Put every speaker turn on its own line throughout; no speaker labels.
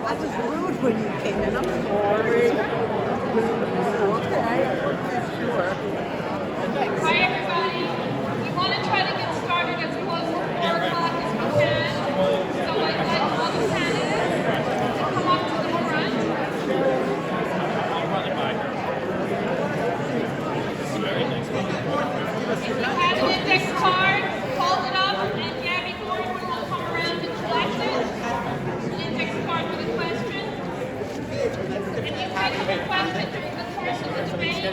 I was rude when you came in. I'm sorry. Okay. Sure.
Hi, everybody. We want to try to get started as close to 4 o'clock as we can. So I'd like all the candidates to come up to the front. If you have an index card, hold it up, and Gabby Gordon will come around and collect it. An index card with a question. If you might have a question during the course of the debate,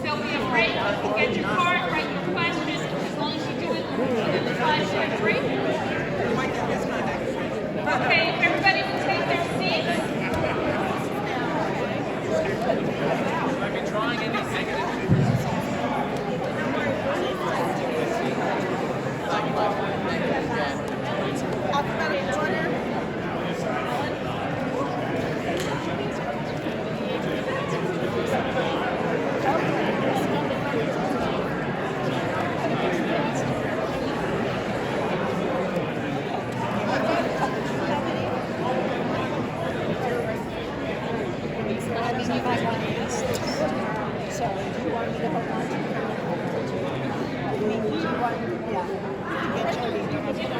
there'll be a break. You can get your card, write your question, as long as you do it within the 5-minute break. Okay, if everybody will take their seats.
I've been trying anything.
Alphabetical order.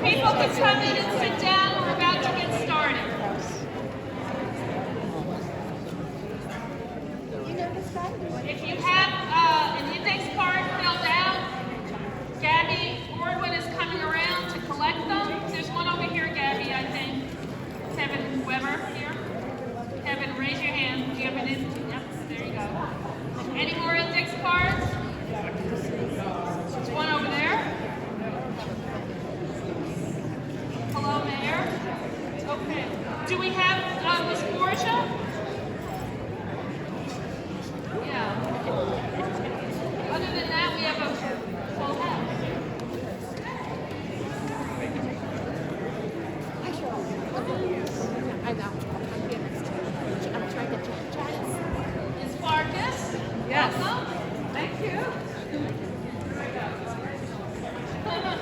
People can come in and sit down. We're about to get started. If you have an index card filled out, Gabby Gordon is coming around to collect them. There's one over here, Gabby, I think. Kevin Weber here. Kevin, raise your hand. Do you have an index? Yep, there you go. Any more index cards? There's one over there. Hello, Mayor. Okay. Do we have Ms. Borgia? Yeah. Other than that, we have a full house.
I know. I'm trying to chat.
Ms. Farkas?
Yes.
Welcome.
Thank you.
Hi, Mark.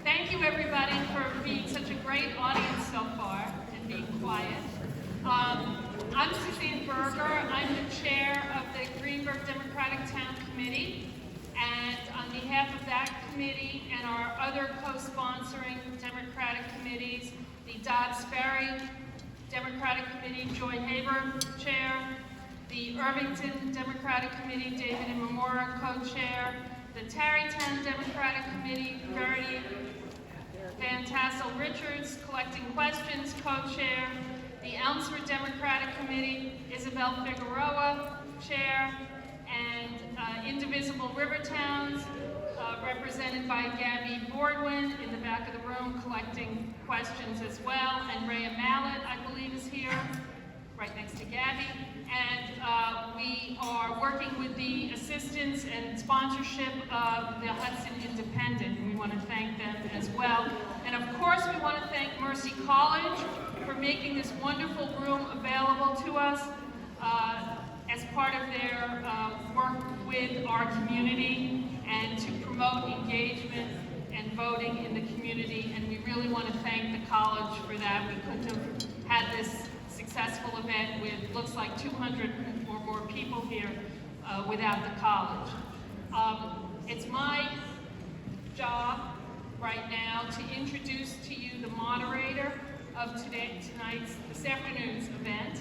Thank you, everybody, for being such a great audience so far and being quiet. I'm Suzanne Berger. I'm the chair of the Greenburgh Democratic Town Committee. And on behalf of that committee and our other co-sponsoring Democratic committees, the Dobbs Ferry Democratic Committee, Joy Haber, chair, the Irvington Democratic Committee, David and Memora, co-chair, the Tarrytown Democratic Committee, Ferry Van Tassel Richards, collecting questions, co-chair, the Elmsford Democratic Committee, Isabel Figueroa, chair, and Indivisible Rivertowns, represented by Gabby Bordwin in the back of the room, collecting questions as well, and Rhea Mallet, I believe, is here, right next to Gabby. And we are working with the assistance and sponsorship of the Hudson Independent, and we want to thank them as well. And of course, we want to thank Mercy College for making this wonderful room available to us as part of their work with our community and to promote engagement and voting in the community. And we really want to thank the college for that. We couldn't have had this successful event with, looks like 200 or more people here without the college. It's my job right now to introduce to you the moderator of this afternoon's event.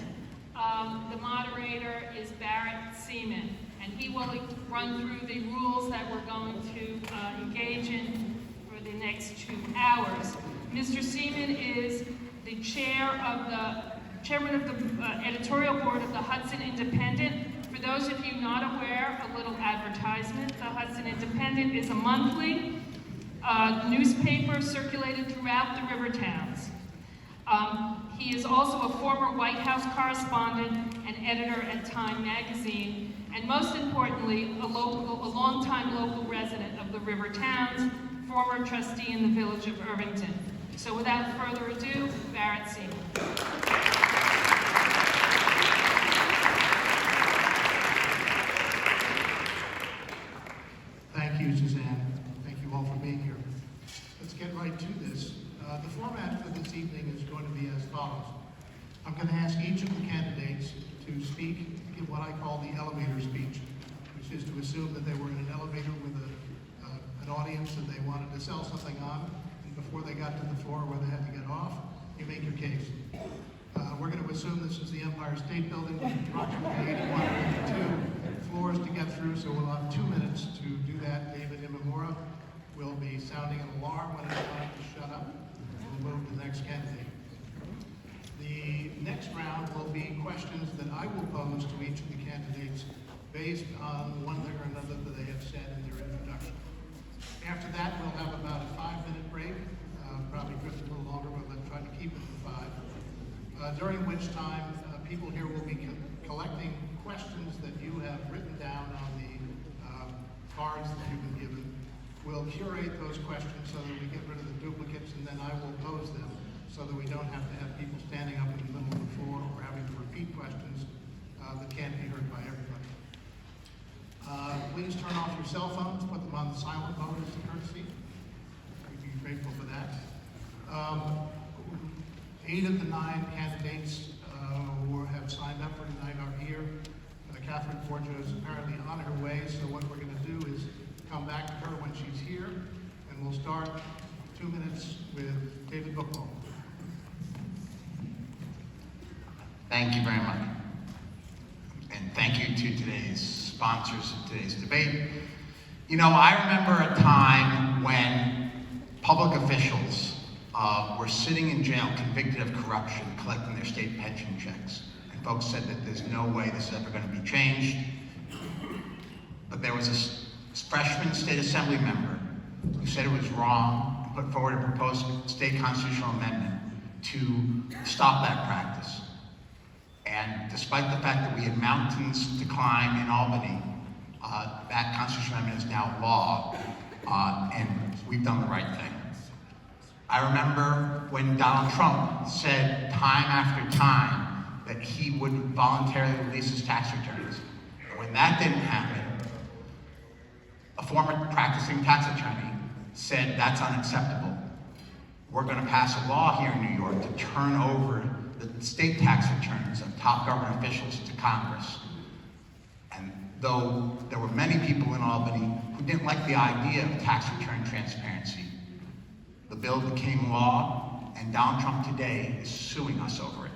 The moderator is Barrett, Seaman, and he will run through the rules that we're going to engage in for the next 2 hours. Mr. Seaman is the chairman of the editorial board of the Hudson Independent. For those of you not aware, a little advertisement. The Hudson Independent is a monthly newspaper circulated throughout the Rivertowns. He is also a former White House correspondent and editor at Time magazine, and most importantly, a longtime local resident of the Rivertowns, former trustee in the village of Irvington. So without further ado, Barrett Seaman.
Thank you, Suzanne. Thank you all for being here. Let's get right to this. The format for this evening is going to be as follows. I'm going to ask each of the candidates to speak, give what I call the elevator speech, which is to assume that they were in an elevator with an audience and they wanted to sell something on, and before they got to the floor where they had to get off, you make your case. We're going to assume this is the Empire State Building with approximately 81 floors to get through, so we'll have 2 minutes to do that. David Imamura will be sounding an alarm when it's time to shut up, and we'll move to the next candidate. The next round will be questions that I will pose to each of the candidates based on one thing or another that they have said in their introduction. After that, we'll have about a 5-minute break, probably drift a little longer, but let's try to keep it to 5. During which time, people here will be collecting questions that you have written down on the cards that you've been given. We'll curate those questions so that we get rid of the duplicates, and then I will pose them so that we don't have to have people standing up in the middle of the floor or having to repeat questions that can't be heard by everybody. Please turn off your cell phones, put them on the silent mode as a courtesy. We'd be grateful for that. 8 of the 9 candidates who have signed up for tonight are here. Catherine Borgia is apparently on her way, so what we're going to do is come back to her when she's here, and we'll start 2 minutes with David Buchwald.
Thank you very much. And thank you to today's sponsors of today's debate. You know, I remember a time when public officials were sitting in jail convicted of corruption, collecting their state pension checks. And folks said that there's no way this is ever going to be changed. But there was a freshman state assembly member who said it was wrong and put forward a proposed state constitutional amendment to stop that practice. And despite the fact that we had mountains to climb in Albany, that constitutional amendment is now law, and we've done the right thing. I remember when Donald Trump said time after time that he would voluntarily release his tax returns. When that didn't happen, a former practicing tax attorney said that's unacceptable. We're going to pass a law here in New York to turn over the state tax returns of top government officials to Congress. And though there were many people in Albany who didn't like the idea of tax return transparency, the bill became law, and Donald Trump today is suing us over it.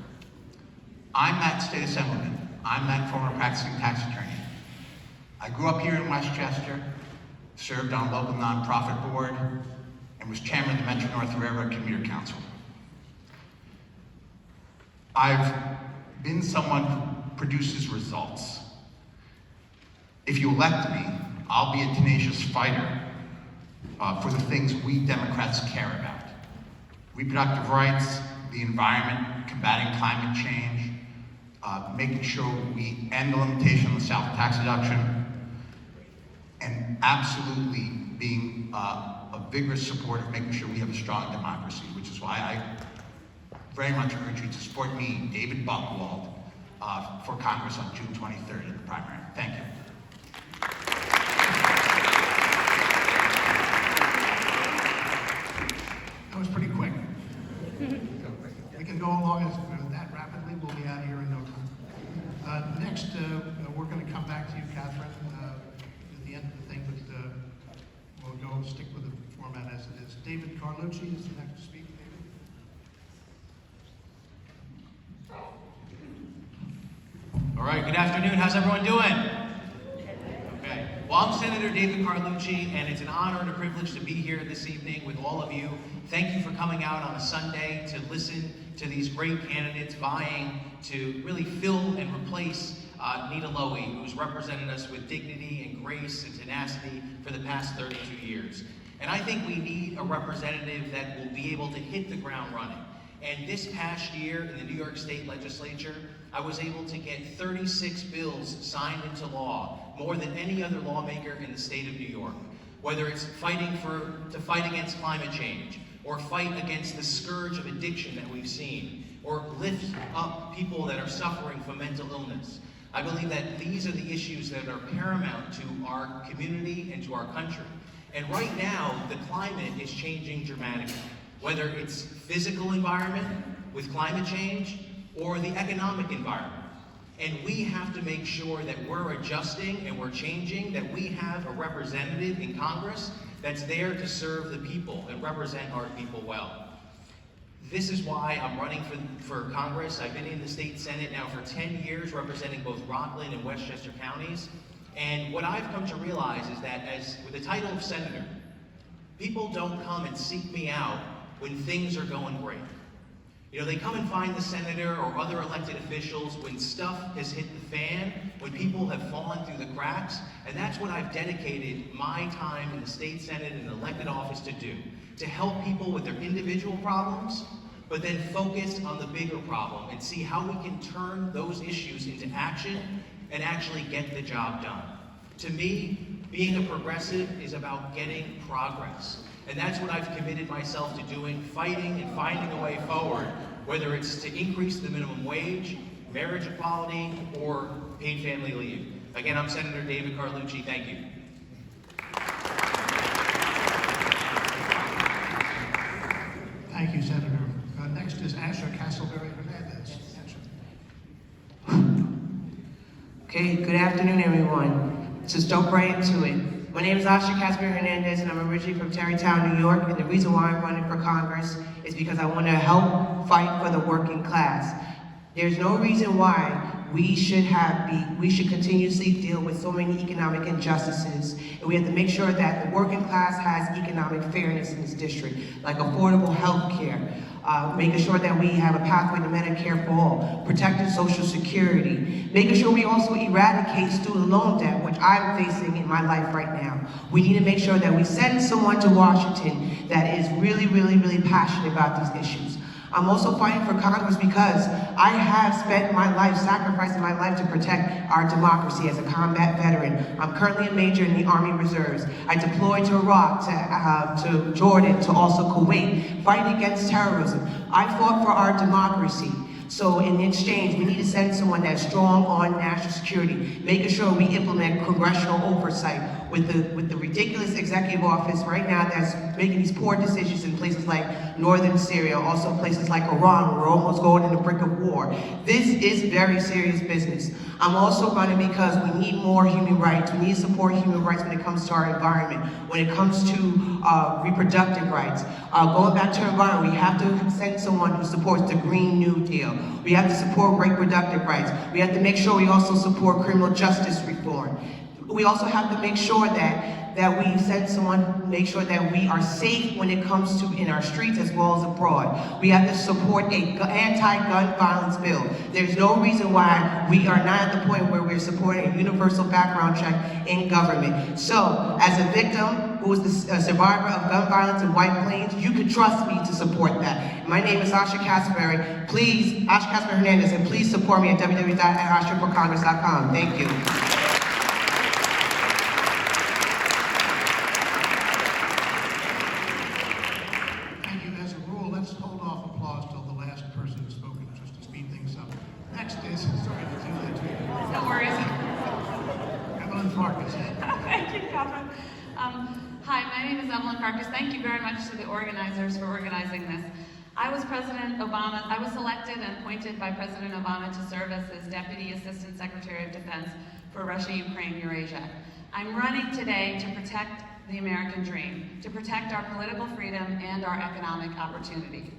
I'm that state assemblyman. I'm that former practicing tax attorney. I grew up here in Westchester, served on a local nonprofit board, and was chairman of the Metro North Railroad Commuter Council. I've been someone who produces results. If you elect me, I'll be a tenacious fighter for the things we Democrats care about. Reproductive rights, the environment, combating climate change, making sure we end the limitation on the South tax deduction, and absolutely being a vigorous supporter of making sure we have a strong democracy, which is why I very much urge you to support me, David Buchwald, for Congress on June 23rd in the primary. Thank you.
That was pretty quick. We can go along that rapidly. We'll be out of here in no time. Next, we're going to come back to you, Catherine, at the end of the thing, but we'll go stick with the format as it is. David Carlucci is the next to speak. David.
All right, good afternoon. How's everyone doing? Okay. Well, I'm Senator David Carlucci, and it's an honor and a privilege to be here this evening with all of you. Thank you for coming out on a Sunday to listen to these great candidates vying to really fill and replace Nita Lowy, who's represented us with dignity and grace and tenacity for the past 32 years. And I think we need a representative that will be able to hit the ground running. And this past year in the New York State Legislature, I was able to get 36 bills signed into law, more than any other lawmaker in the state of New York. Whether it's fighting to fight against climate change, or fight against the scourge of addiction that we've seen, or lift up people that are suffering from mental illness. I believe that these are the issues that are paramount to our community and to our country. And right now, the climate is changing dramatically. Whether it's physical environment with climate change or the economic environment. And we have to make sure that we're adjusting and we're changing, that we have a representative in Congress that's there to serve the people and represent our people well. This is why I'm running for Congress. I've been in the state Senate now for 10 years, representing both Rockland and Westchester counties. And what I've come to realize is that with the title of senator, people don't come and seek me out when things are going great. You know, they come and find the senator or other elected officials when stuff has hit the fan, when people have fallen through the cracks, and that's what I've dedicated my time in the state Senate and elected office to do, to help people with their individual problems, but then focus on the bigger problem and see how we can turn those issues into action and actually get the job done. To me, being a progressive is about getting progress. And that's what I've committed myself to doing, fighting and finding a way forward, whether it's to increase the minimum wage, marriage equality, or paid family leave. Again, I'm Senator David Carlucci. Thank you.
Thank you, Senator. Next is Asha Castleberry Hernandez.
Okay, good afternoon, everyone. Let's jump right into it. My name is Asha Castleberry Hernandez, and I'm originally from Tarrytown, New York, and the reason why I'm running for Congress is because I want to help fight for the working class. There's no reason why we should continuously deal with so many economic injustices, and we have to make sure that the working class has economic fairness in this district, like affordable health care, making sure that we have a pathway to Medicare for all, protecting Social Security, making sure we also eradicate student loan debt, which I'm facing in my life right now. We need to make sure that we send someone to Washington that is really, really, really passionate about these issues. I'm also fighting for Congress because I have spent my life sacrificing my life to protect our democracy as a combat veteran. I'm currently a major in the Army Reserves. I deployed to Iraq, to Jordan, to also Kuwait, fighting against terrorism. I fought for our democracy. So in exchange, we need to send someone that's strong on national security, making sure we implement congressional oversight with the ridiculous executive office right now that's making these poor decisions in places like northern Syria, also places like Iran, where we're almost going in the brink of war. This is very serious business. I'm also running because we need more human rights. We need to support human rights when it comes to our environment, when it comes to reproductive rights. Going back to our environment, we have to send someone who supports the Green New Deal. We have to support reproductive rights. We have to make sure we also support criminal justice reform. We also have to make sure that we send someone, make sure that we are safe when it comes to in our streets as well as abroad. We have to support an anti-gun violence bill. There's no reason why we are not at the point where we're supporting a universal background check in government. So, as a victim who is a survivor of gun violence in White Plains, you can trust me to support that. My name is Asha Castleberry. Please, Asha Castleberry Hernandez, and please support me at www.ashaforcongress.com. Thank you.
Evelyn Farkas.
Thank you, Catherine. Hi, my name is Evelyn Farkas. Thank you very much to the organizers for organizing this. I was selected and appointed by President Obama to serve as his Deputy Assistant Secretary of Defense for Russia, Ukraine, Eurasia. I'm running today to protect the American dream, to protect our political freedom and our economic opportunity.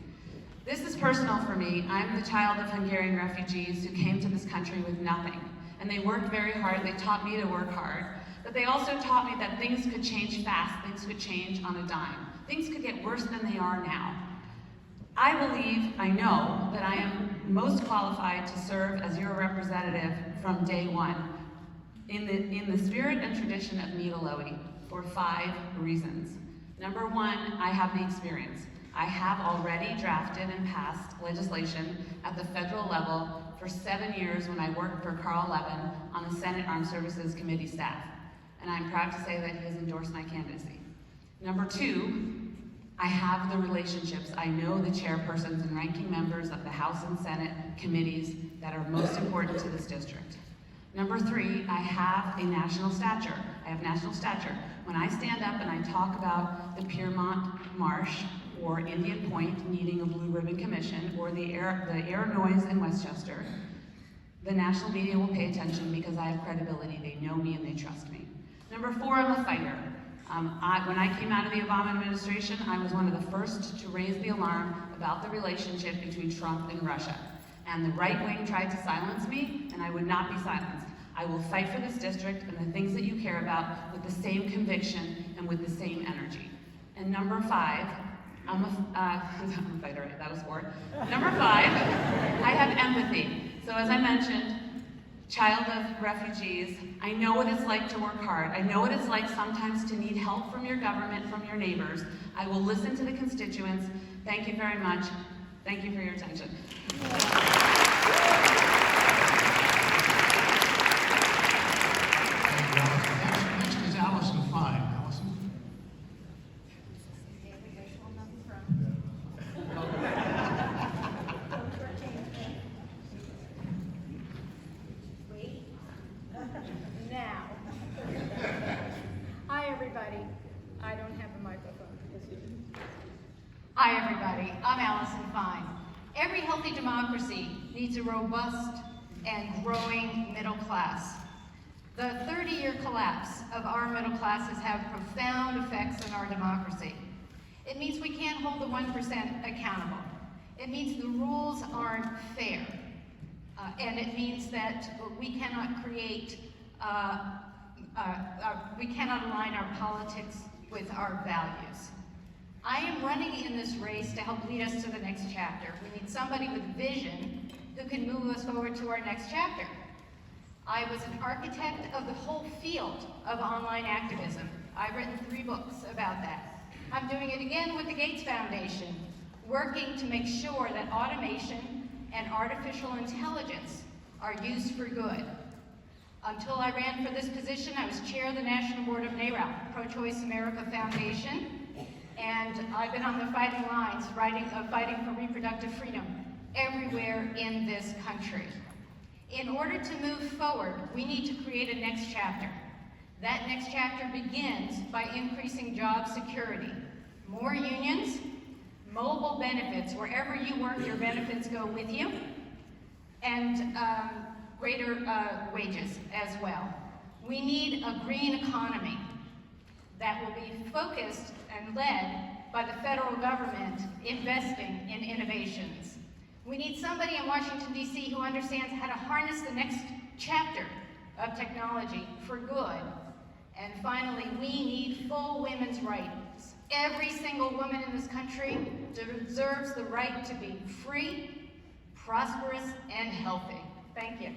This is personal for me. I'm the child of Hungarian refugees who came to this country with nothing. and they worked very hard. They taught me to work hard, but they also taught me that things could change fast, things could change on a dime. Things could get worse than they are now. I believe, I know, that I am most qualified to serve as your representative from day one, in the spirit and tradition of Meadowlowy, for 5 reasons. Number 1, I have the experience. I have already drafted and passed legislation at the federal level for 7 years when I worked for Carl Levin on the Senate Armed Services Committee staff. And I'm proud to say that he has endorsed my candidacy. Number 2, I have the relationships. I know the chairpersons and ranking members of the House and Senate committees that are most important to this district. Number 3, I have a national stature. I have national stature. When I stand up and I talk about the Piermont Marsh or Indian Point needing a Blue Ribbon Commission, or the air noise in Westchester, the national media will pay attention because I have credibility. They know me and they trust me. Number 4, I'm a fighter. When I came out of the Obama administration, I was one of the first to raise the alarm about the relationship between Trump and Russia. And the right wing tried to silence me, and I would not be silenced. I will fight for this district and the things that you care about with the same conviction and with the same energy. And number 5, I'm a fighter, right? That was 4. Number 5, I have empathy. So as I mentioned, child of refugees, I know what it's like to work hard. I know what it's like sometimes to need help from your government, from your neighbors. I will listen to the constituents. Thank you very much. Thank you for your attention.
Next is Allison Fine. Allison?
Now. Hi, everybody. I don't have a microphone. Hi, everybody. I'm Allison Fine. Every healthy democracy needs a robust and growing middle class. The 30-year collapse of our middle class has had profound effects on our democracy. It means we can't hold the 1% accountable. It means the rules aren't fair. And it means that we cannot create, we cannot align our politics with our values. I am running in this race to help lead us to the next chapter. We need somebody with vision who can move us forward to our next chapter. I was an architect of the whole field of online activism. I've written 3 books about that. I'm doing it again with the Gates Foundation, working to make sure that automation and artificial intelligence are used for good. Until I ran for this position, I was chair of the National Board of NARAL, Pro-Choice America Foundation, and I've been on the fighting lines, fighting for reproductive freedom everywhere in this country. In order to move forward, we need to create a next chapter. That next chapter begins by increasing job security. More unions, mobile benefits. Wherever you work, your benefits go with you, and greater wages as well. We need a green economy that will be focused and led by the federal government investing in innovations. We need somebody in Washington, D.C. who understands how to harness the next chapter of technology for good. And finally, we need full women's rights. Every single woman in this country deserves the right to be free, prosperous, and healthy. Thank you.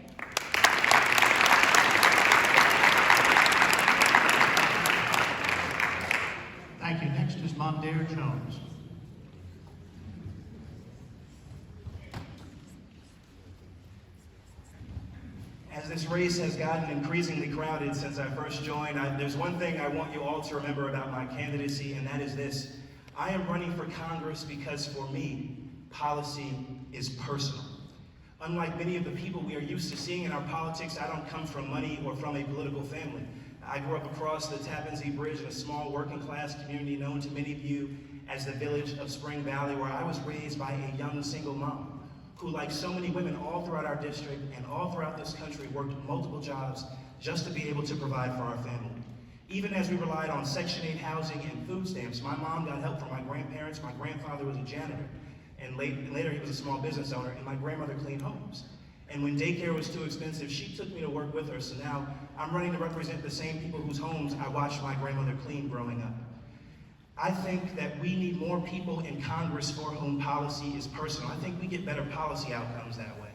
Thank you. Next is Mondaire Jones.
As this race has gotten increasingly crowded since I first joined, there's one thing I want you all to remember about my candidacy, and that is this. I am running for Congress because for me, policy is personal. Unlike many of the people we are used to seeing in our politics, I don't come from money or from a political family. I grew up across the Tappan Zee Bridge in a small working class community known to many of you as the village of Spring Valley, where I was raised by a young single mom who, like so many women all throughout our district and all throughout this country, worked multiple jobs just to be able to provide for our family. Even as we relied on Section 8 housing and food stamps, my mom got help from my grandparents. My grandfather was a janitor, and later he was a small business owner, and my grandmother cleaned homes. And when daycare was too expensive, she took me to work with her. So now I'm running to represent the same people whose homes I watched my grandmother clean growing up. I think that we need more people in Congress for whom policy is personal. I think we get better policy outcomes that way.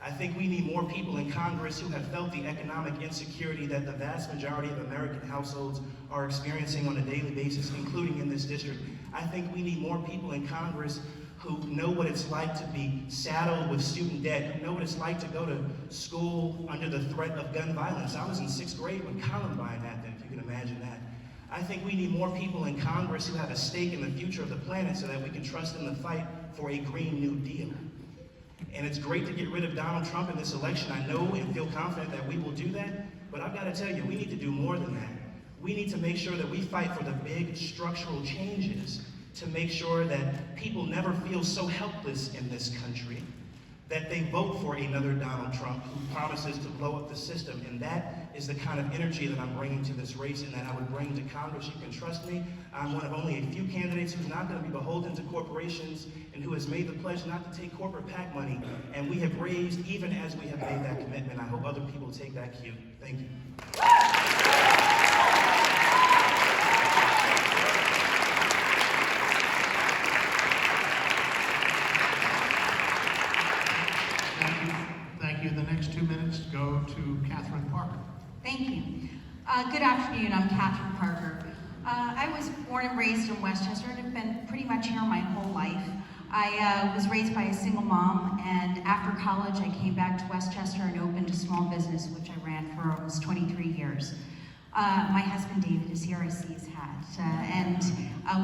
I think we need more people in Congress who have felt the economic insecurity that the vast majority of American households are experiencing on a daily basis, including in this district. I think we need more people in Congress who know what it's like to be saddled with student debt, who know what it's like to go to school under the threat of gun violence. I was in 6th grade when Columbine happened, if you can imagine that. I think we need more people in Congress who have a stake in the future of the planet so that we can trust them to fight for a Green New Deal. And it's great to get rid of Donald Trump in this election. I know and feel confident that we will do that, but I've got to tell you, we need to do more than that. We need to make sure that we fight for the big structural changes to make sure that people never feel so helpless in this country that they vote for another Donald Trump who promises to blow up the system. And that is the kind of energy that I'm bringing to this race and that I would bring to Congress. You can trust me. I'm one of only a few candidates who's not going to be beholden to corporations and who has made the pledge not to take corporate PAC money. And we have raised even as we have made that commitment. I hope other people take that cue. Thank you.
Thank you. The next 2 minutes go to Catherine Parker.
Thank you. Good afternoon, I'm Catherine Parker. I was born and raised in Westchester and have been pretty much here my whole life. I was raised by a single mom, and after college I came back to Westchester and opened a small business which I ran for almost 23 years. My husband David is here, I see his hat, and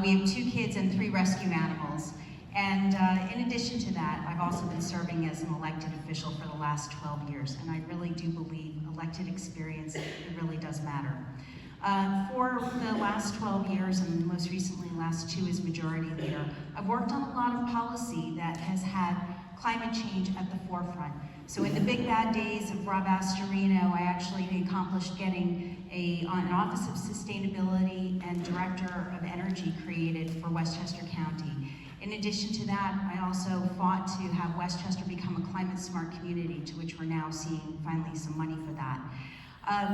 we have 2 kids and 3 rescue animals. And in addition to that, I've also been serving as an elected official for the last 12 years, and I really do believe elected experience, it really does matter. For the last 12 years, and most recently last 2 as majority leader, I've worked on a lot of policy that has had climate change at the forefront. So in the big bad days of Rob Astorino, I actually accomplished getting an Office of Sustainability and Director of Energy created for Westchester County. In addition to that, I also fought to have Westchester become a climate smart community, to which we're now seeing finally some money for that.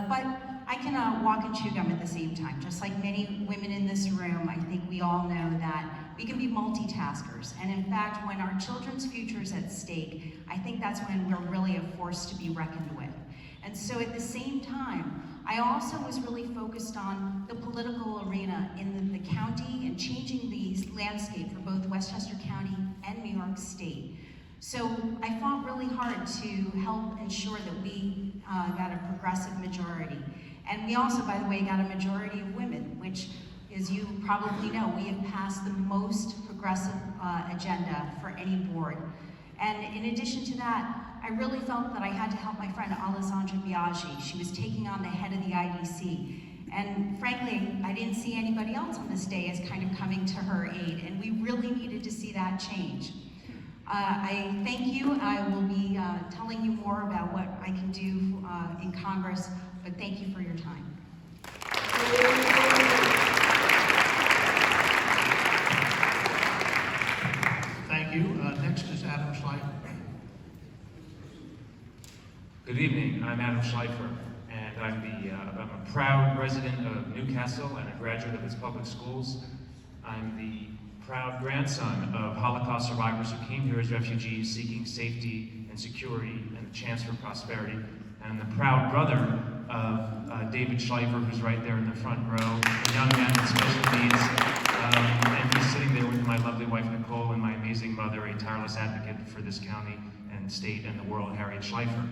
But I can walk and chew gum at the same time. Just like many women in this room, I think we all know that we can be multitaskers. And in fact, when our children's future is at stake, I think that's when we're really a force to be reckoned with. And so at the same time, I also was really focused on the political arena in the county and changing the landscape for both Westchester County and New York State. So I fought really hard to help ensure that we got a progressive majority. And we also, by the way, got a majority of women, which, as you probably know, we have passed the most progressive agenda for any board. And in addition to that, I really felt that I had to help my friend Allison. She was taking on the head of the IDC. And frankly, I didn't see anybody else on this day as kind of coming to her aid, and we really needed to see that change. I thank you. I will be telling you more about what I can do in Congress, but thank you for your time.
Thank you. Next is Adam Schleifer.
Good evening, I'm Adam Schleifer, and I'm a proud resident of Newcastle and a graduate of its public schools. I'm the proud grandson of Holocaust survivors who came here as refugees seeking safety and security and a chance for prosperity. And I'm the proud brother of David Schleifer, who's right there in the front row, a young man with special needs. And he's sitting there with my lovely wife Nicole and my amazing mother, a tireless advocate for this county and state and the world, Harriet Schleifer.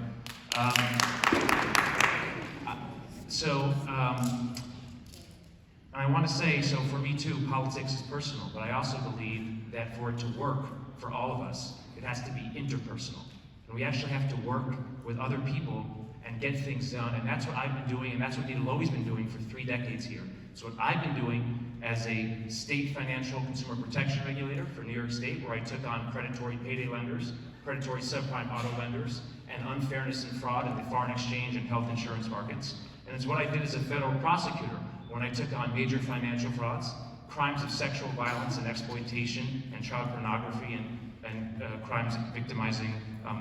I want to say, so for me too, politics is personal, but I also believe that for it to work for all of us, it has to be interpersonal. And we actually have to work with other people and get things done, and that's what I've been doing, and that's what Needle always been doing for 3 decades here. So what I've been doing as a state financial consumer protection regulator for New York State, where I took on predatory payday lenders, predatory subprime auto lenders, and unfairness and fraud in the foreign exchange and health insurance markets. And it's what I did as a federal prosecutor when I took on major financial frauds, crimes of sexual violence and exploitation, and child pornography, and crimes victimizing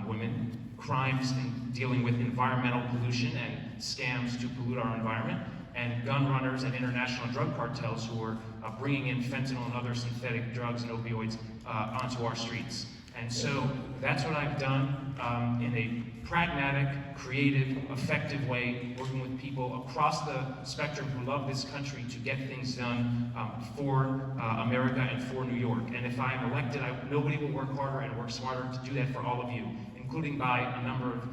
women, crimes in dealing with environmental pollution and scams to pollute our environment, and gun runners and international drug cartels who are bringing in fentanyl and other synthetic drugs and opioids onto our streets. And so that's what I've done in a pragmatic, creative, effective way, working with people across the spectrum who love this country to get things done for America and for New York. And if I am elected, nobody will work harder and work smarter to do that for all of you, including by a number of,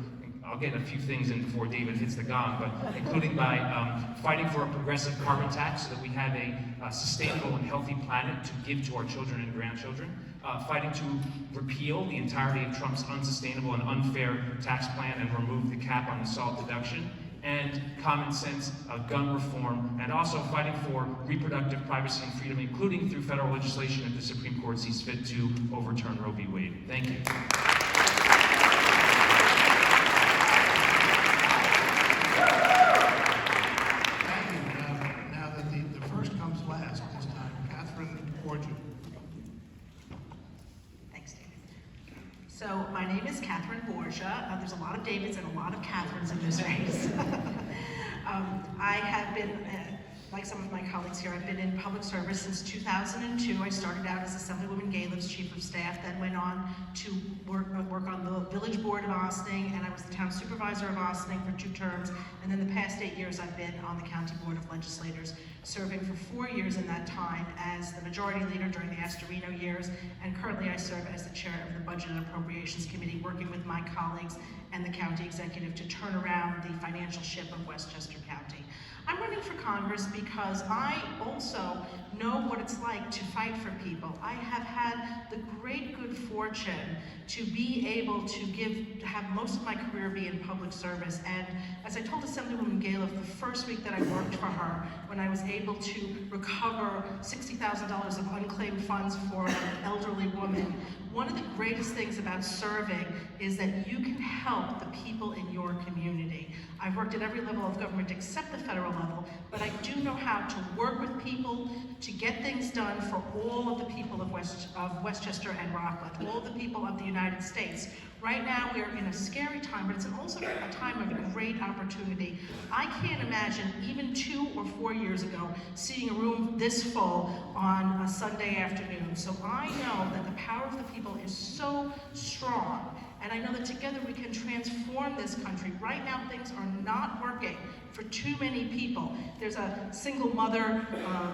I'll get a few things in before David hits the gong, but including by fighting for a progressive carbon tax so that we have a sustainable and healthy planet to give to our children and grandchildren, fighting to repeal the entirety of Trump's unsustainable and unfair tax plan and remove the cap on the SALT deduction, and common sense gun reform, and also fighting for reproductive privacy and freedom, including through federal legislation if the Supreme Court sees fit to overturn Roe v. Wade. Thank you.
So my name is Borgia. There's a lot of Davids and a lot of Catherines in this race. I have been, like some of my colleagues here, I've been in public service since 2002. I started out as Assemblywoman Galev's Chief of Staff, then went on to work on the Village Board of Ossining, and I was the Town Supervisor of Ossining for 2 terms, and then the past 8 years I've been on the County Board of Legislators, serving for 4 years in that time as the Majority Leader during the Astorino years, and currently I serve as the Chair of the Budget and Appropriations Committee, working with my colleagues and the County Executive to turn around the financial ship of Westchester County. I'm running for Congress because I also know what it's like to fight for people. I have had the great good fortune to be able to have most of my career be in public service. And as I told Assemblywoman Galef the first week that I worked for her, when I was able to recover $60,000 of unclaimed funds for an elderly woman, one of the greatest things about serving is that you can help the people in your community. I've worked at every level of government except the federal level, but I do know how to work with people to get things done for all of the people of Westchester and Rockland, all the people of the United States. Right now we're in a scary time, but it's also a time of great opportunity. I can't imagine even 2 or 4 years ago seeing a room this full on a Sunday afternoon. So I know that the power of the people is so strong. And I know that together we can transform this country. Right now, things are not working for too many people. There's a single mother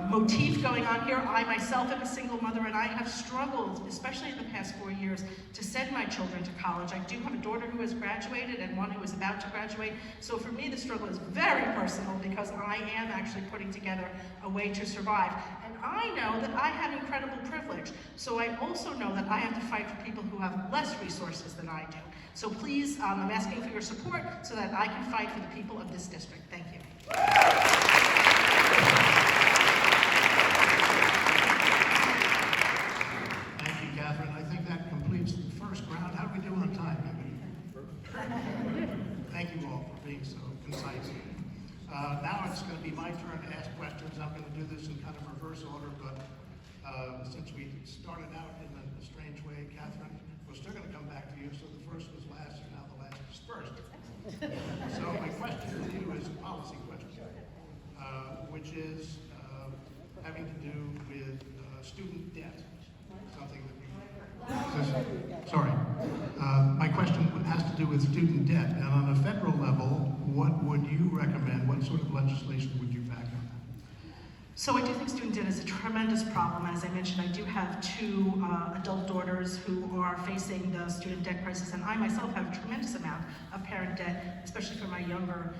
motif going on here. I myself am a single mother, and I have struggled, especially in the past 4 years, to send my children to college. I do have a daughter who has graduated and one who is about to graduate. So for me, the struggle is very personal because I am actually putting together a way to survive. And I know that I have incredible privilege. So I also know that I have to fight for people who have less resources than I do. So please, I'm asking for your support so that I can fight for the people of this district. Thank you.
Thank you, Catherine. I think that completes the first round. How do we do on time, Evelyn? Thank you all for being so concise. Now it's going to be my turn to ask questions. I'm going to do this in kind of reverse order, but since we started out in a strange way, Catherine, we're still going to come back to you. So the first was last, and now the last is first. So my question to you is a policy question, which is having to do with student debt. Something that my question has to do with student debt. And on a federal level, what would you recommend? What sort of legislation would you back up?
So I do think student debt is a tremendous problem. As I mentioned, I do have 2 adult daughters who are facing the student debt crisis, and I myself have a tremendous amount of parent debt, especially for my younger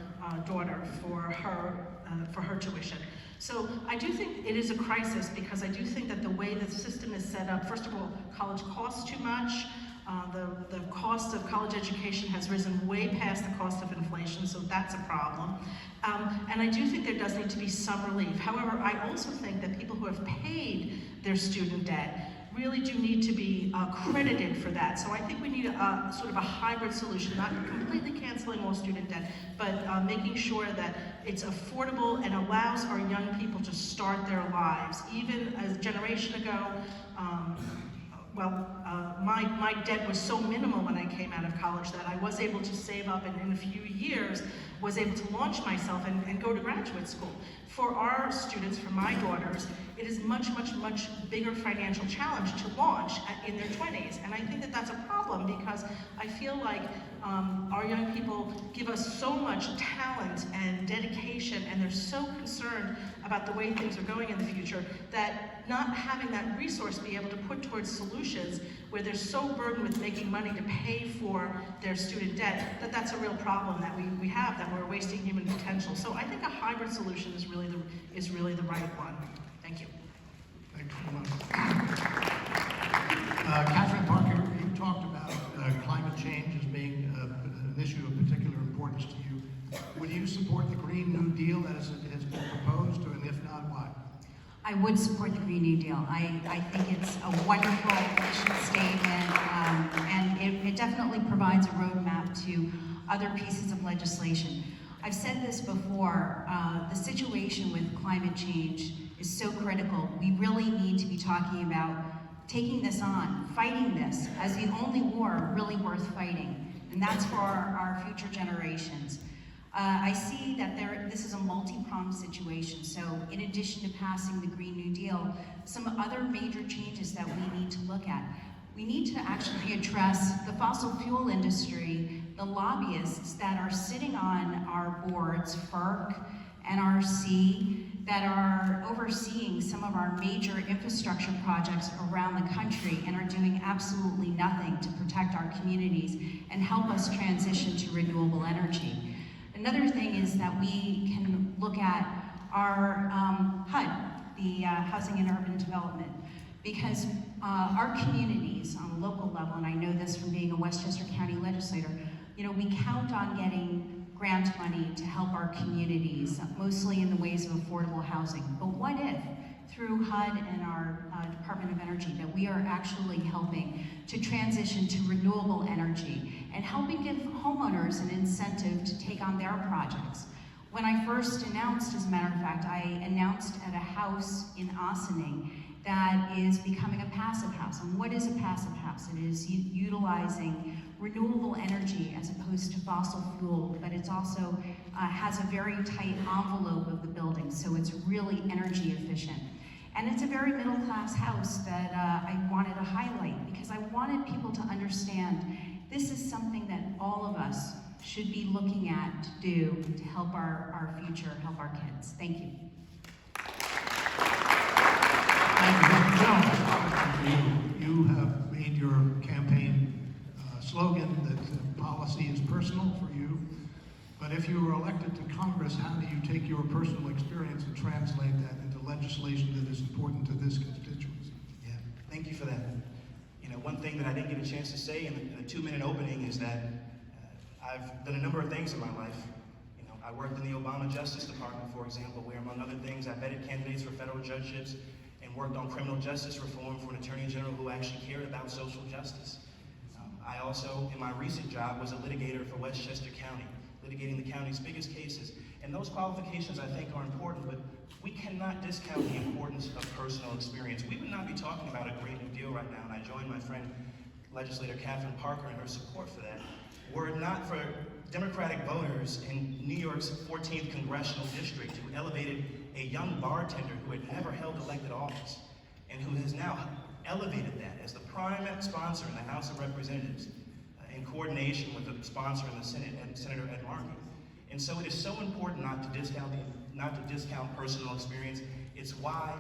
daughter, for her tuition. So I do think it is a crisis because I do think that the way the system is set up, first of all, college costs too much. The cost of college education has risen way past the cost of inflation, so that's a problem. And I do think there does need to be some relief. However, I also think that people who have paid their student debt really do need to be credited for that. So I think we need a sort of a hybrid solution, not completely canceling all student debt, but making sure that it's affordable and allows our young people to start their lives. Even a generation ago, My debt was so minimal when I came out of college that I was able to save up, and in a few years was able to launch myself and go to graduate school. For our students, for my daughters, it is much bigger financial challenge to launch in their 20s. And I think that that's a problem because I feel like our young people give us so much talent and dedication, and they're so concerned about the way things are going in the future that not having that resource be able to put towards solutions where they're so burdened with making money to pay for their student debt, that's a real problem that we have, that we're wasting human potential. So I think a hybrid solution is really the right one. Thank you.
Thanks so much. Catherine Parker, you talked about climate change as being an issue of particular importance to you. Would you support the Green New Deal as it has been proposed, and if not, why?
I would support the Green New Deal. I think it's a wonderful mission statement, and it definitely provides a roadmap to other pieces of legislation. I've said this before, the situation with climate change is so critical. We really need to be talking about taking this on, fighting this as the only war really worth fighting, and that's for our future generations. I see that this is a multi-pronged situation, so in addition to passing the Green New Deal, some other major changes that we need to look at. We need to actually address the fossil fuel industry, the lobbyists that are sitting on our boards, FERC, NRC, that are overseeing some of our major infrastructure projects around the country and are doing absolutely nothing to protect our communities and help us transition to renewable energy. Another thing is that we can look at our HUD, the Housing and Urban Development, because our communities on a local level, and I know this from being a Westchester County legislator, we count on getting grant money to help our communities, mostly in the ways of affordable housing. But what if, through HUD and our Department of Energy, that we are actually helping to transition to renewable energy and helping give homeowners an incentive to take on their projects? When I first announced, as a matter of fact, I announced at a house in Ossining that is becoming a passive house. And what is a passive house? It is utilizing renewable energy as opposed to fossil fuel, but it's also has a very tight envelope of the building, so it's really energy efficient. And it's a very middle-class house that I wanted to highlight because I wanted people to understand this is something that all of us should be looking at to do to help our future, help our kids. Thank you.
You have made your campaign slogan that policy is personal for you, but if you were elected to Congress, how do you take your personal experience and translate that into legislation that is important to this constituency?
Yeah, thank you for that. One thing that I didn't get a chance to say in the 2-minute opening is that I've done a number of things in my life. I worked in the Obama Justice Department, for example, where among other things, I vetted candidates for federal judgeships and worked on criminal justice reform for an attorney general who actually cared about social justice. I also, in my recent job, was a litigator for Westchester County, litigating the county's biggest cases. And those qualifications, I think, are important, but we cannot discount the importance of personal experience. We would not be talking about a Green New Deal right now, and I join my friend, legislator Catherine Parker, in her support for that, were it not for Democratic voters in New York's 14th Congressional District who elevated a young bartender who had never held elected office and who has now elevated that as the prime sponsor in the House of Representatives in coordination with the sponsor in the Senate, Senator Ed Markey. And so it is so important not to discount personal experience. It's why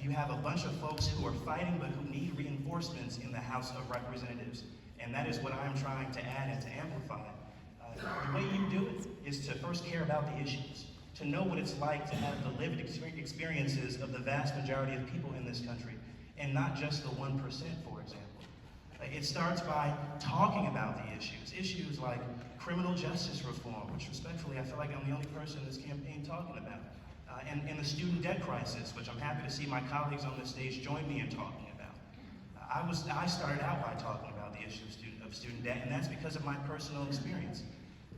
you have a bunch of folks who are fighting but who need reinforcements in the House of Representatives. And that is what I'm trying to add and to amplify. The way you do it is to first care about the issues, to know what it's like to have the lived experiences of the vast majority of people in this country, and not just the 1%, for example. It starts by talking about the issues like criminal justice reform, which respectfully I feel like I'm the only person in this campaign talking about, and the student debt crisis, which I'm happy to see my colleagues on this stage join me in talking about. I started out by talking about the issue of student debt, and that's because of my personal experience.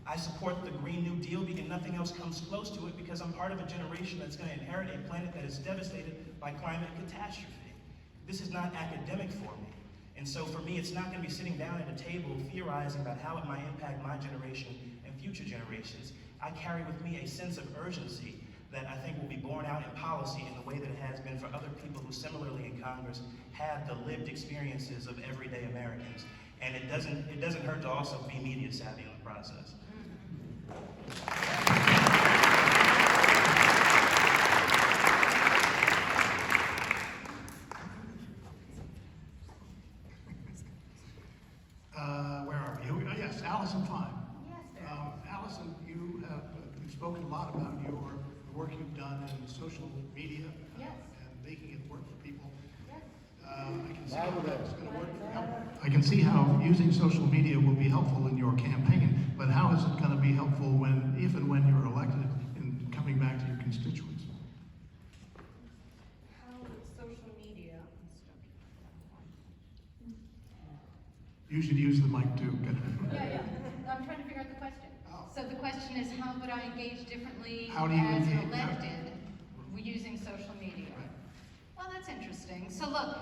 I support the Green New Deal because nothing else comes close to it, because I'm part of a generation that's going to inherit a planet that is devastated by climate catastrophe. This is not academic for me. And so for me, it's not going to be sitting down at a table theorizing about how it might impact my generation and future generations. I carry with me a sense of urgency that I think will be borne out in policy in the way that it has been for other people who similarly in Congress have the lived experiences of everyday Americans. And it doesn't hurt to also be media savvy in the process.
Where are we? Yes, Allison, fine. Allison, you've spoken a lot about the work you've done in social media and making it work for people. I can see how that's going to work. I can see how using social media will be helpful in your campaign, but how is it going to be helpful if and when you're elected in coming back to your constituents?
How social media.
You should use the mic too.
Yeah. I'm trying to figure out the question. So the question is, how would I engage differently
How do you
as
engage?
elected using social media? Well, that's interesting. So look,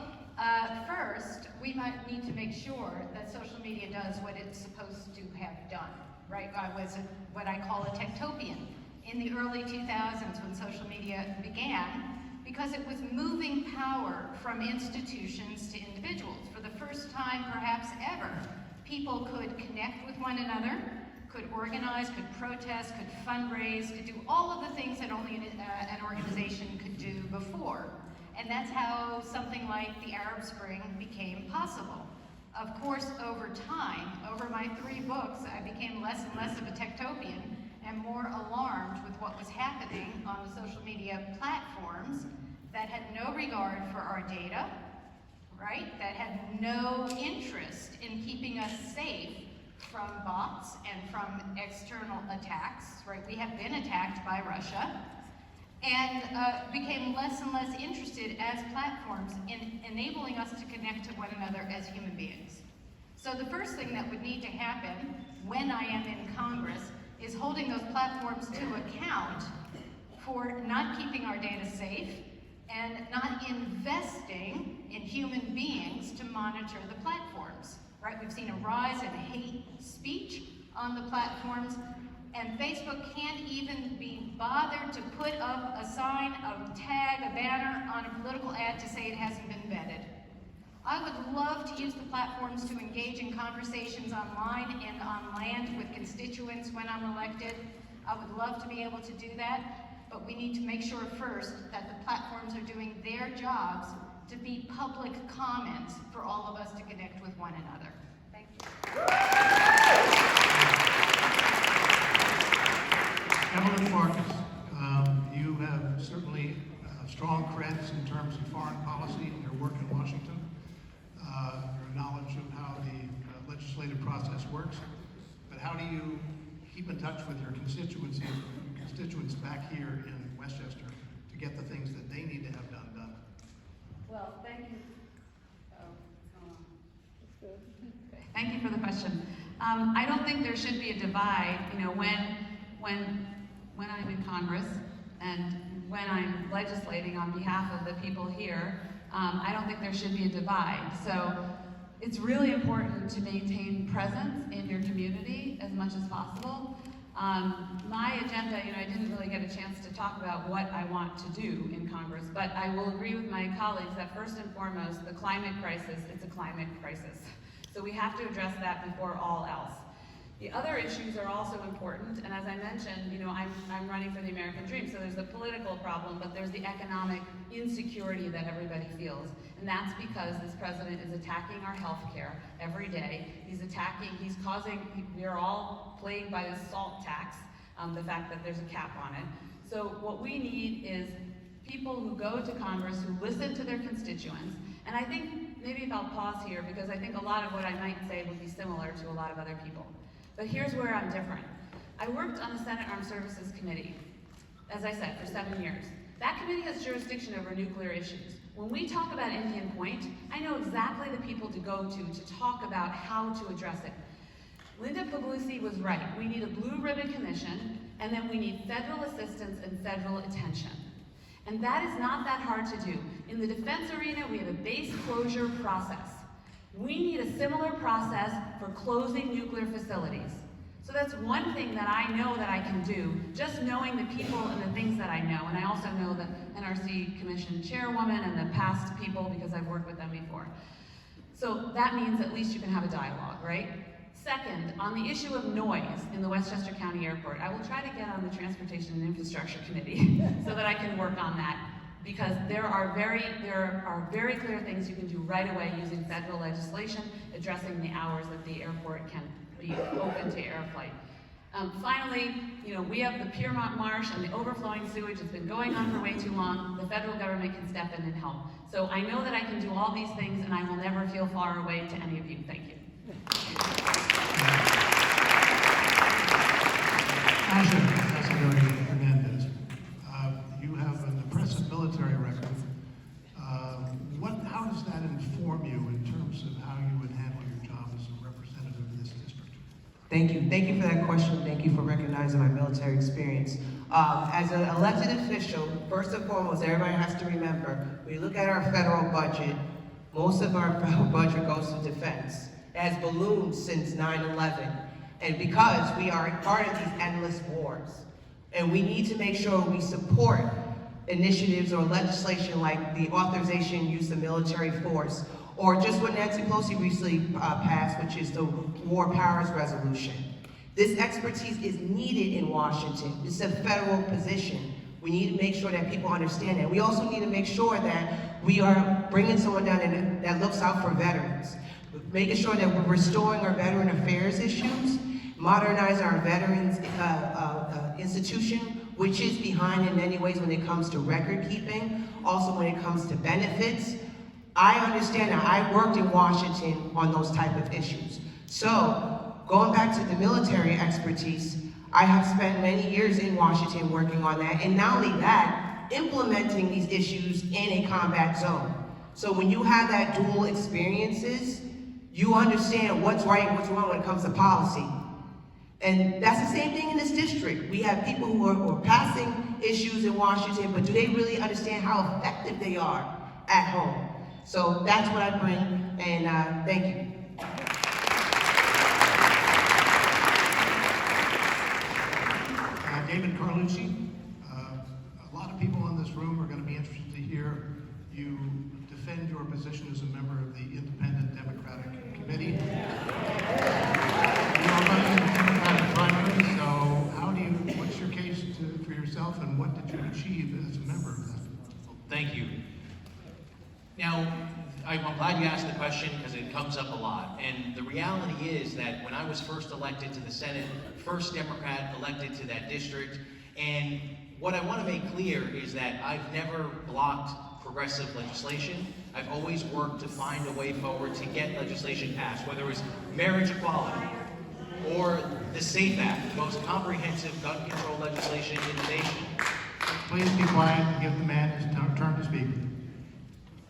first, we might need to make sure that social media does what it's supposed to have done, right? I was what I call a techtopian in the early 2000s when social media began, because it was moving power from institutions to individuals. For the first time, perhaps ever, people could connect with one another, could organize, could protest, could fundraise, could do all of the things that only an organization could do before. And that's how something like the Arab Spring became possible. Of course, over time, over my 3 books, I became less and less of a techtopian and more alarmed with what was happening on the social media platforms that had no regard for our data, right? That had no interest in keeping us safe from bots and from external attacks, right? We have been attacked by Russia, and became less and less interested as platforms in enabling us to connect to one another as human beings. So the first thing that would need to happen when I am in Congress is holding those platforms to account for not keeping our data safe and not investing in human beings to monitor the platforms, right? We've seen a rise in hate speech on the platforms, and Facebook can't even be bothered to put up a sign, a tag, a banner on a political ad to say it hasn't been vetted. I would love to use the platforms to engage in conversations online and on land with constituents when I'm elected. I would love to be able to do that, but we need to make sure first that the platforms are doing their jobs to be public comments for all of us to connect with one another. Thank you.
Evelyn Farkas, you have certainly strong creds in terms of foreign policy and your work in Washington, your knowledge of how the legislative process works. But how do you keep in touch with your constituents back here in Westchester to get the things that they need to have done?
Well, thank you. Thank you for the question. I don't think there should be a divide, when I'm in Congress and when I'm legislating on behalf of the people here. I don't think there should be a divide. So it's really important to maintain presence in your community as much as possible. My agenda, I didn't really get a chance to talk about what I want to do in Congress, but I will agree with my colleagues that first and foremost, the climate crisis, it's a climate crisis. So we have to address that before all else. The other issues are also important, and as I mentioned, I'm running for the American dream, so there's the political problem, but there's the economic insecurity that everybody feels. And that's because this president is attacking our health care every day. We are all plagued by this SALT tax, the fact that there's a cap on it. So what we need is people who go to Congress, who listen to their constituents, and I think, maybe if I'll pause here, because I think a lot of what I might say would be similar to a lot of other people. But here's where I'm different. I worked on the Senate Armed Services Committee, as I said, for 7 years. That committee has jurisdiction over nuclear issues. When we talk about Indian Point, I know exactly the people to go to talk about how to address it. Linda Puglisi was right. We need a blue ribbon commission, and then we need federal assistance and federal attention. And that is not that hard to do. In the defense arena, we have a base closure process. We need a similar process for closing nuclear facilities. So that's one thing that I know that I can do, just knowing the people and the things that I know. And I also know the NRC Commission chairwoman and the past people because I've worked with them before. So that means at least you can have a dialogue, right? Second, on the issue of noise in the Westchester County Airport, I will try to get on the Transportation and Infrastructure Committee so that I can work on that, because there are very clear things you can do right away using federal legislation addressing the hours that the airport can be open to air flight. Finally, we have the Piermont Marsh and the overflowing sewage. It's been going on for way too long. The federal government can step in and help. So I know that I can do all these things, and I will never feel far away to any of you. Thank you.
Asha, Castleberry, Hernandez, you have an impressive military record. How does that inform you in terms of how you would handle your job as a representative of this district?
Thank you. Thank you for that question. Thank you for recognizing my military experience. As an elected official, first and foremost, everybody has to remember, when you look at our federal budget, most of our federal budget goes to defense. It has ballooned since 9/11. And because we are part of these endless wars, and we need to make sure we support initiatives or legislation like the authorization use of military force, or just what Nancy Pelosi recently passed, which is the War Powers Resolution. This expertise is needed in Washington. This is a federal position. We need to make sure that people understand that. We also need to make sure that we are bringing someone down that looks out for veterans, making sure that we're restoring our veteran affairs issues, modernizing our veterans institution, which is behind in many ways when it comes to record keeping, also when it comes to benefits. I understand that I worked in Washington on those type of issues. So, going back to the military expertise, I have spent many years in Washington working on that, and not only that, implementing these issues in a combat zone. So when you have that dual experiences, you understand what's right and what's wrong when it comes to policy. And that's the same thing in this district. We have people who are passing issues in Washington, but do they really understand how effective they are at home? So that's what I bring, and thank you.
David Carlucci, a lot of people in this room are going to be interested to hear you defend your position as a member of the Independent Democratic Committee. You are running in the Democratic primary, so what's your case for yourself, and what did you achieve as a member of that?
Thank you. Now, I'm glad you asked the question because it comes up a lot. And the reality is that when I was first elected to the Senate, first Democrat elected to that district, and what I want to make clear is that I've never blocked progressive legislation. I've always worked to find a way forward to get legislation passed, whether it was marriage equality or the SAFE Act, the most comprehensive gun control legislation in the nation.
Please be quiet and give the man his turn to speak.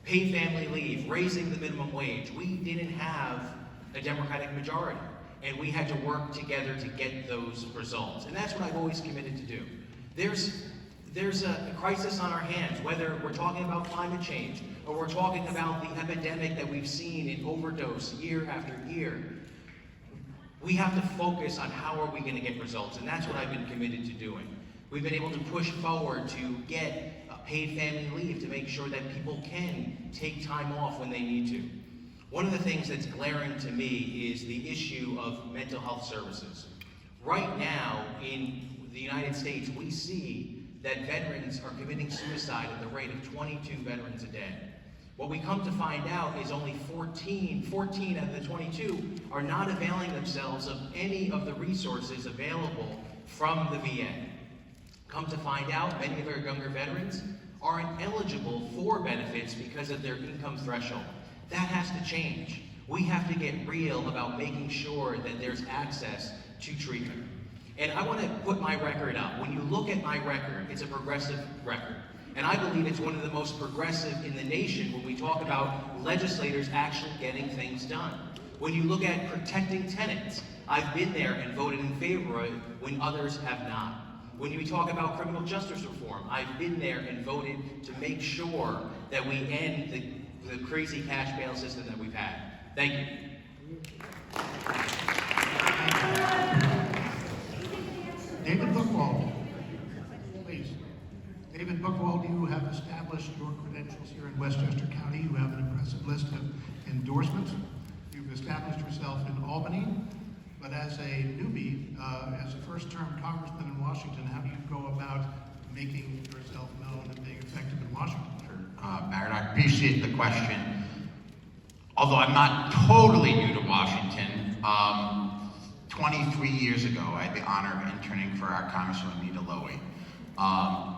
Paid family leave, raising the minimum wage. We didn't have a Democratic majority, and we had to work together to get those results. And that's what I've always committed to do. There's a crisis on our hands, whether we're talking about climate change or we're talking about the epidemic that we've seen in overdose year after year. We have to focus on how are we going to get results, and that's what I've been committed to doing. We've been able to push forward to get paid family leave to make sure that people can take time off when they need to. One of the things that's glaring to me is the issue of mental health services. Right now in the United States, we see that veterans are committing suicide at the rate of 22 veterans a day. What we come to find out is only 14 out of the 22 are not availing themselves of any of the resources available from the VA. Come to find out, many of our younger veterans aren't eligible for benefits because of their income threshold. That has to change. We have to get real about making sure that there's access to treatment. And I want to put my record up. When you look at my record, it's a progressive record. And I believe it's one of the most progressive in the nation when we talk about legislators actually getting things done. When you look at protecting tenants, I've been there and voted in favor of it when others have not. When we talk about criminal justice reform, I've been there and voted to make sure that we end the crazy cash bail system that we've had. Thank you.
David Buchwald, please. David Buchwald, you have established your credentials here in Westchester County. You have an impressive list of endorsements. You've established yourself in Albany, but as a newbie, as a first-term congressman in Washington, how do you go about making yourself known and being effective in Washington?
Barrett, I appreciate the question. Although I'm not totally new to Washington, 23 years ago, I had the honor of interning for our Congresswoman Anita Lowy.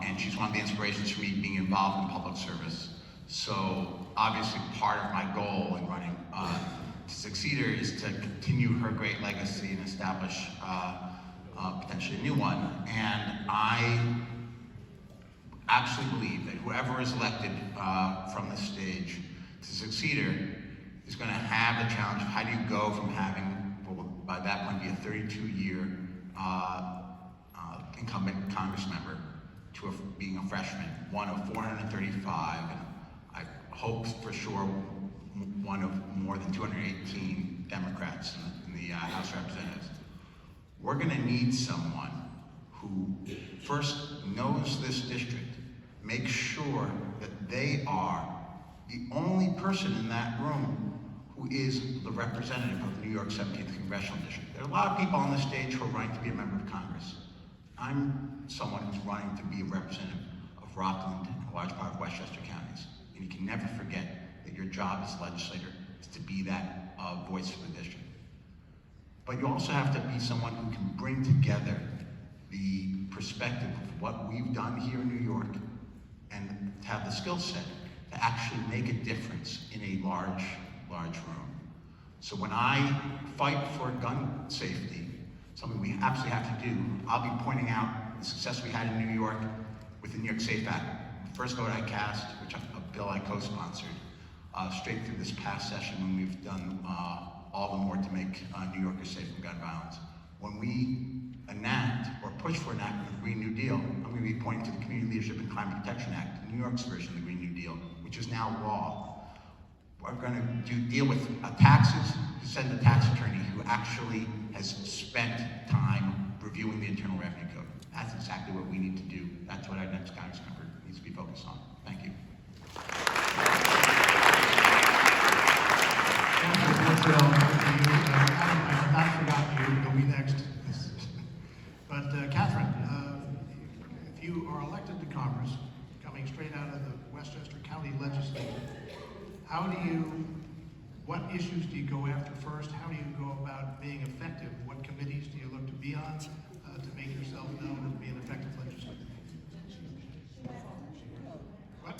And she's one of the inspirations for me being involved in public service. So obviously part of my goal in running to succeed her is to continue her great legacy and establish potentially a new one. And I absolutely believe that whoever is elected from the stage to succeed her is going to have the challenge of how do you go from having, by that point, be a 32-year incumbent Congress member to being a freshman, one of 435, and I hope for sure one of more than 218 Democrats in the House of Representatives. We're going to need someone who first knows this district, makes sure that they are the only person in that room who is the representative of the New York 17th Congressional District. There are a lot of people on this stage who are running to be a member of Congress. I'm someone who's running to be a representative of Rockland and a large part of Westchester counties. And you can never forget that your job as a legislator is to be that voice for the district. But you also have to be someone who can bring together the perspective of what we've done here in New York and to have the skill set to actually make a difference in a large room. So when I fight for gun safety, something we absolutely have to do, I'll be pointing out the success we had in New York with the New York Safe Act. The first vote I cast, which a bill I co-sponsored, straight through this past session when we've done all the more to make New Yorkers safe from gun violence. When we enact or push for enactment of the Green New Deal, I'm going to be pointing to the Community Leadership and Climate Protection Act, New York's version of the Green New Deal, which is now law. We're going to deal with taxes, to send a tax attorney who actually has spent time reviewing the Internal Revenue Code. That's exactly what we need to do. That's what our next Congress member needs to be focused on. Thank you.
I have not forgotten you. You'll be next. But Catherine, if you are elected to Congress, coming straight out of the Westchester County Legislature, what issues do you go after first? How do you go about being effective? What committees do you look to be on to make yourself known and be an effective legislator? What?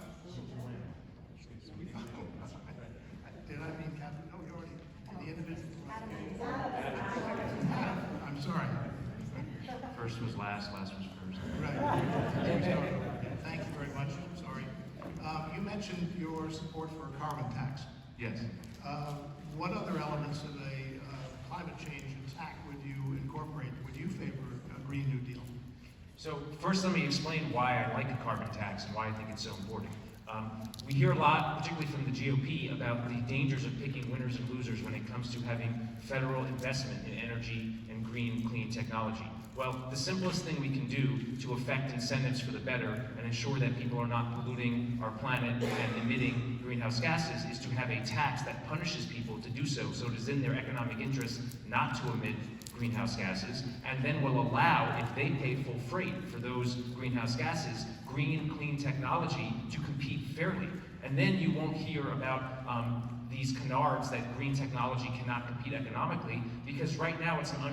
Did I mean Catherine? No, you already, the individual. I'm sorry.
First was last was first.
Right. Thank you very much. Sorry. You mentioned your support for a carbon tax.
Yes.
What other elements of a climate change attack would you incorporate? Would you favor a Green New Deal?
So first let me explain why I like a carbon tax and why I think it's so important. We hear a lot, particularly from the GOP, about the dangers of picking winners and losers when it comes to having federal investment in energy and green, clean technology. Well, the simplest thing we can do to affect incentives for the better and ensure that people are not polluting our planet and emitting greenhouse gases is to have a tax that punishes people to do so, so it is in their economic interest not to emit greenhouse gases, and then will allow, if they pay full freight for those greenhouse gases, green, clean technology to compete fairly. And then you won't hear about these canards that green technology cannot compete economically, because right now it's an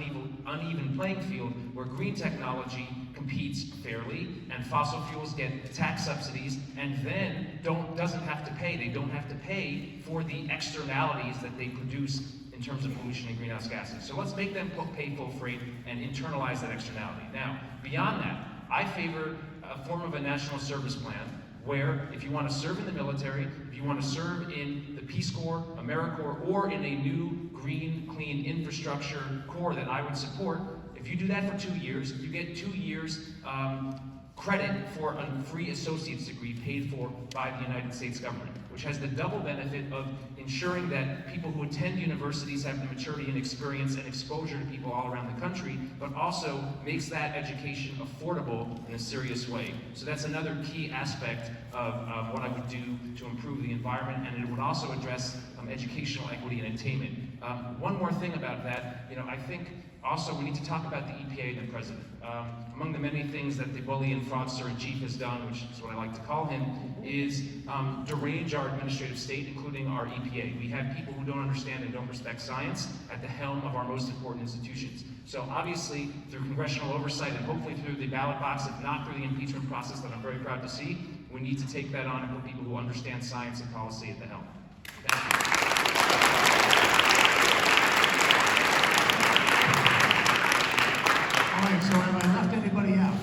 uneven playing field where green technology competes fairly and fossil fuels get tax subsidies and then doesn't have to pay. They don't have to pay for the externalities that they produce in terms of pollution and greenhouse gases. So let's make them pay full freight and internalize that externality. Now, beyond that, I favor a form of a national service plan where if you want to serve in the military, if you want to serve in the Peace Corps, AmeriCorps, or in a new green, clean infrastructure corps that I would support, if you do that for 2 years, you get 2 years credit for a free associate's degree paid for by the United States government, which which has the double benefit of ensuring that people who attend universities have the maturity and experience and exposure to people all around the country, but also makes that education affordable in a serious way. So that's another key aspect of what I would do to improve the environment, and it would also address educational equity and attainment. One more thing about that, I think also we need to talk about the EPA and the president. Among the many things that the bully and fraudster in chief has done, which is what I like to call him, is derange our administrative state, including our EPA. We have people who don't understand and don't respect science at the helm of our most important institutions. So obviously, through congressional oversight and hopefully through the ballot box, if not through the impeachment process that I'm very proud to see, we need to take that on and put people who understand science and policy at the helm. Thank you.
All right, so have I left anybody out?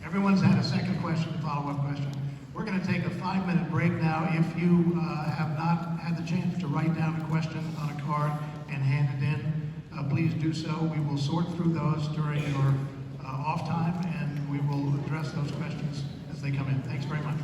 Everyone's had a second question, follow-up question. We're going to take a 5-minute break now. If you have not had the chance to write down a question on a card and hand it in, please do so. We will sort through those during your off time, and we will address those questions as they come in. Thanks very much.